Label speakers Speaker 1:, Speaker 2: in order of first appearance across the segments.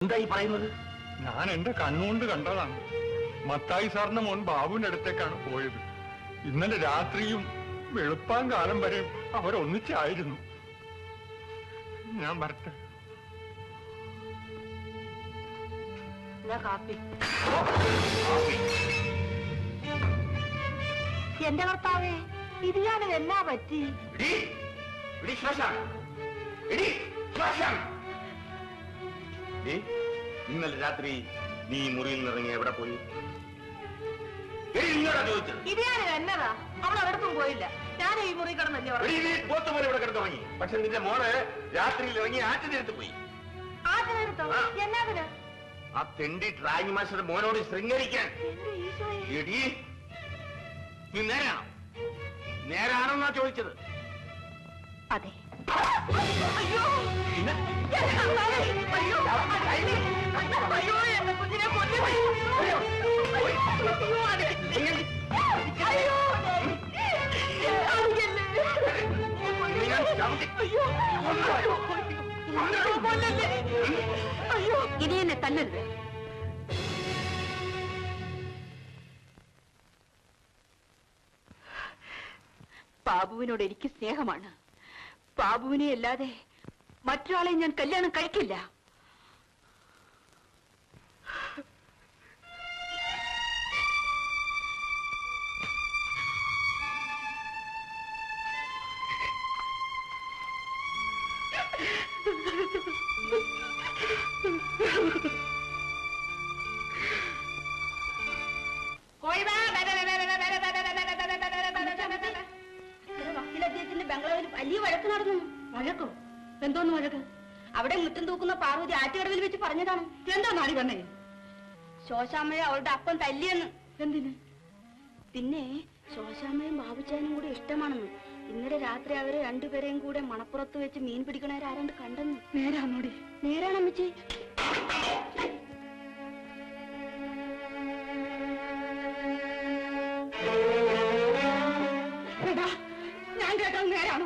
Speaker 1: എന്തായി പറയുന്നത്?
Speaker 2: ഞാൻ എന്റെ കണ്ണുകൊണ്ട് കണ്ടതാണ്. മത്തായി സാറിന്റെ മോൻ ബാബുവിന്റെ അടുത്തേക്കാണ് പോയത്. ഇന്നലെ രാത്രിയും വെളുപ്പാൻ കാലം വരെ അവരൊന്നിച്ചായിരുന്നു. ഞാൻ വരട്ടെ.
Speaker 3: എന്റെ ഭർത്താവേ, ഇത് ഞാൻ എന്നാ പറ്റി?
Speaker 1: ഇന്നലെ രാത്രി നീ മുറിയിൽ നിന്നിറങ്ങി എവിടെ പോയി? ചോദിച്ചത്
Speaker 3: ഇത് ഞാൻ എന്നതാ? അവളൊരിടത്തും പോയില്ല. ഞാൻ ഈ മുറി കിടന്നല്ലേ
Speaker 1: പോത്തുപോലെ ഇവിടെ കിടന്നുറങ്ങി. പക്ഷെ നിന്റെ മോള് രാത്രിയിൽ ഇറങ്ങി ആറ്റിനെടുത്ത് പോയി.
Speaker 3: ആറ്റിനെടുത്തോ? എന്നാതിന്?
Speaker 1: ആ തെണ്ടി ഡ്രായിങ് മാസ്റ്റർ മോനോട് ശൃംഗരിക്കാൻ. നീ നേരാണോ? നേരാണെന്നാ ചോദിച്ചത്?
Speaker 3: അതെ.
Speaker 1: അയ്യോ
Speaker 3: എന്നെ കുഞ്ഞിനെ ഇനി എന്നെ തല്ലരുത്. ബാബുവിനോട് എനിക്ക് സ്നേഹമാണ്. ബാബുവിനെ അല്ലാതെ മറ്റൊരാളെ ഞാൻ കല്യാണം കഴിക്കില്ല. വക്കീലദ്ദേഹത്തിന്റെ ബംഗ്ലാവിൽ വലിയ വഴക്ക് നടന്നു. വഴക്കോ? എന്തോന്ന് വഴക്ക്? അവിടെ മുറ്റം തൂക്കുന്ന പാർവതി ആറ്റുകടവിൽ വെച്ച് പറഞ്ഞതാണ്. എന്താ നാടി പറഞ്ഞേ? ശോശാമ്മയെ അവളുടെ അപ്പം തല്ലിയെന്ന്. എന്തിന്? പിന്നെ ശോശാമ്മയും ബാബുച്ചാനും കൂടെ ഇഷ്ടമാണെന്ന്. ഇന്നലെ രാത്രി അവരെ രണ്ടുപേരെയും കൂടെ മണപ്പുറത്ത് വെച്ച് മീൻ പിടിക്കണവരാരാണ്ട് കണ്ടെന്ന്. നേരാണോടി? നേരാണ് അമ്മച്ചി. ഞാൻ കേട്ടത് നേരാണോ?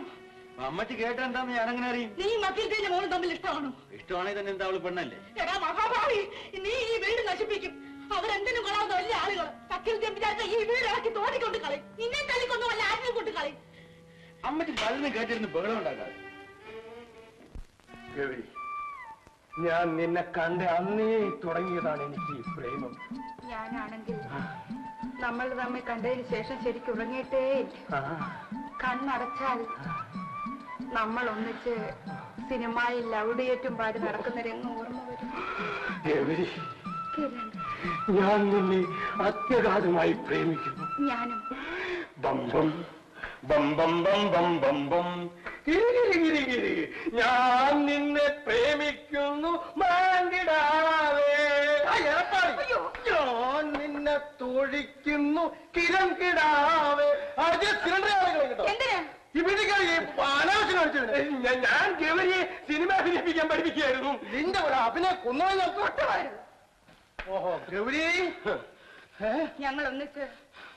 Speaker 4: അമ്മച്ചി കേട്ടെന്താന്ന് ഞാനങ്ങനെ അറിയും?
Speaker 3: നീ മക്കീലിന്റെ മോളും തമ്മിൽ ഇഷ്ടമാണോ?
Speaker 4: ഇഷ്ടമാണെങ്കിൽ തന്നെ എന്താ അവള് പെണ്ണല്ലേ?
Speaker 3: എടാ മഹാഭാവി, നീ ഈ വീട് നശിപ്പിക്കും. അവരെന്തിനും കൊള്ളാവുന്ന വലിയ ആളുകൾ. വക്കീലിന്റെ വിചാരിച്ച ഈ വീട് ഇറക്കി തോന്നിക്കൊണ്ട് കളയും. നിന്നെ തല്ലിക്കൊന്നും വല്ല ആറ്റിനെ കൊണ്ട് കളയും.
Speaker 4: അമ്മച്ചി പലതും കേട്ടിരുന്ന് ബഹളം ഉണ്ടാക്കാതെ.
Speaker 2: ഗൗരി, ഞാൻ നിന്നെ കണ്ട് അന്നേ തുടങ്ങിയതാണ് എനിക്ക് ഈ പ്രേമം.
Speaker 3: ഞാനാണെങ്കിൽ നമ്മൾ തമ്മിൽ കണ്ടതിന് ശേഷം ശരിക്കും ഉറങ്ങിയിട്ടേ കണ്ണടച്ചാൽ നമ്മൾ ഒന്നിച്ച് സിനിമയിൽ ലവ് ഡുയറ്റും പാടി നടക്കുന്ന രംഗം ഓർമ്മ വരും.
Speaker 2: ഗൗരി, ഞാൻ നിന്നെ അത്യഗാധമായി പ്രേമിക്കുന്നു.
Speaker 3: ഞാനും.
Speaker 2: ബംബം ബം ബം ബം ബം ബം ബം കിരികിരി ഞാൻ നിന്നെ പ്രേമിക്കുന്നു മാങ്കിടാവേ. ഞാൻ നിന്നെ തൊഴിക്കുന്നു കിരം കിടാവേ. ഞാൻ ഗൗരിയെ സിനിമ അഭിനയിപ്പിക്കാൻ പഠിപ്പിക്കുകയായിരുന്നു. നിന്റെ ഒരു അഭിനയ കൊന്നോയി തൊട്ടമായിരുന്നു. ഓഹോ ഗൗരി,
Speaker 3: ഞങ്ങൾ ഒന്നിച്ച്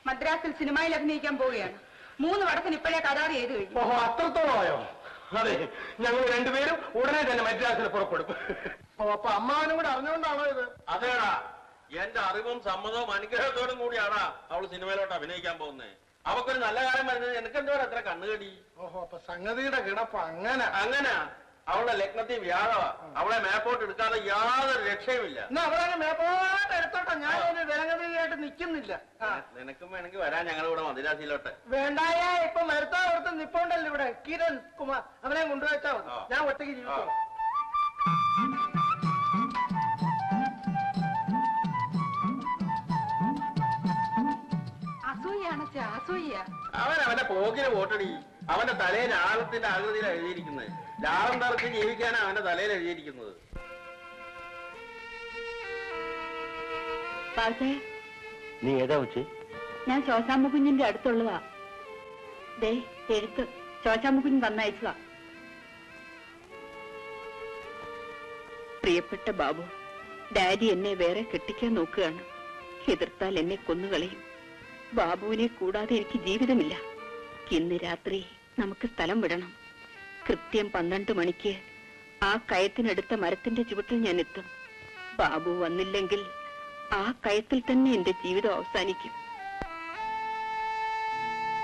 Speaker 3: മദ്രാസിൽ സിനിമയിൽ അഭിനയിക്കാൻ പോവുകയാണ്. 3 വടത്തിന് ഇപ്പോഴേ കരാർ ചെയ്ത് കഴിഞ്ഞു.
Speaker 2: ഓഹോ, അത്രത്തോളമായോ? അതെ, ഞങ്ങൾ രണ്ടുപേരും ഉടനെ തന്നെ മദ്രാസിൽ പുറപ്പെടും. അപ്പൊ അമ്മാവനും കൂടെ അറിഞ്ഞുകൊണ്ടാണോ ഇത്?
Speaker 1: അതേടാ, എന്റെ അറിവും സമ്മതവും അനുഗ്രഹത്തോടും കൂടിയാടാ അവള് സിനിമയിലോട്ട് അഭിനയിക്കാൻ പോകുന്നത്. അവക്കൊരു നല്ല കാലം വരുന്നത് എനിക്കെന്തോ അത്ര കണ്ണുകടി.
Speaker 2: ഓഹോ, അപ്പൊ സംഗതിയുടെ കിടപ്പ്
Speaker 1: അങ്ങനെ അവളുടെ ലഗ്നത്തിൽ വ്യാഴവാ. അവളെ മേപ്പോട്ട് എടുക്കാതെ യാതൊരു രക്ഷയുമില്ല.
Speaker 2: അവളെ മേപ്പോട്ട് എടുത്തോട്ടെ, ഞാൻ ഒരു വിലങ്ങതിയായിട്ട് നിൽക്കുന്നില്ല.
Speaker 1: നിനക്കും വേണമെങ്കിൽ വരാൻ ഞങ്ങളിവിടെ മദ്രാസിയിലോട്ട്.
Speaker 2: വേണ്ടായ ഇപ്പൊ മരുത്താവർത്ത് നിപ്പോണ്ടല്ലോ ഇവിടെ കിരൺ കുമാർ, അവനെ കൊണ്ടുവച്ചാ ഞാൻ ഒറ്റയ്ക്ക് ജീവിക്കാം.
Speaker 1: അവൻ അവന്റെ പോക്കിന് പോട്ടടി. അവന്റെ തലയിൽ ആഴത്തിന്റെ ആകൃതിയിലാണ് എഴുതിയിരിക്കുന്നത്. ലാളം തറച്ച് ജീവിക്കാനാണ് അവന്റെ തലയിൽ എഴുതിയിരിക്കുന്നത്.
Speaker 4: നീ ഏതാ വെച്ച്?
Speaker 3: ഞാൻ ശോശാമ്മ കുഞ്ഞിന്റെ അടുത്തുള്ളതാ. ദേ എഴുത്ത് ശോശാമ്മ കുഞ്ഞ് തന്നയച്ചതാ. പ്രിയപ്പെട്ട ബാബു, ഡാഡി എന്നെ വേറെ കെട്ടിക്കാൻ നോക്കുകയാണ്. എതിർത്താൽ എന്നെ കൊന്നുകളയും. ബാബുവിനെ കൂടാതെ എനിക്ക് ജീവിതമില്ല. ഇന്ന് രാത്രി നമുക്ക് സ്ഥലം വിടണം. കൃത്യം 12 മണിക്ക് ആ കയത്തിനടുത്ത മരത്തിന്റെ ചുവട്ടിൽ ഞാൻ എത്തും. ബാബു വന്നില്ലെങ്കിൽ ആ കയത്തിൽ തന്നെ എന്റെ ജീവിതം അവസാനിക്കും.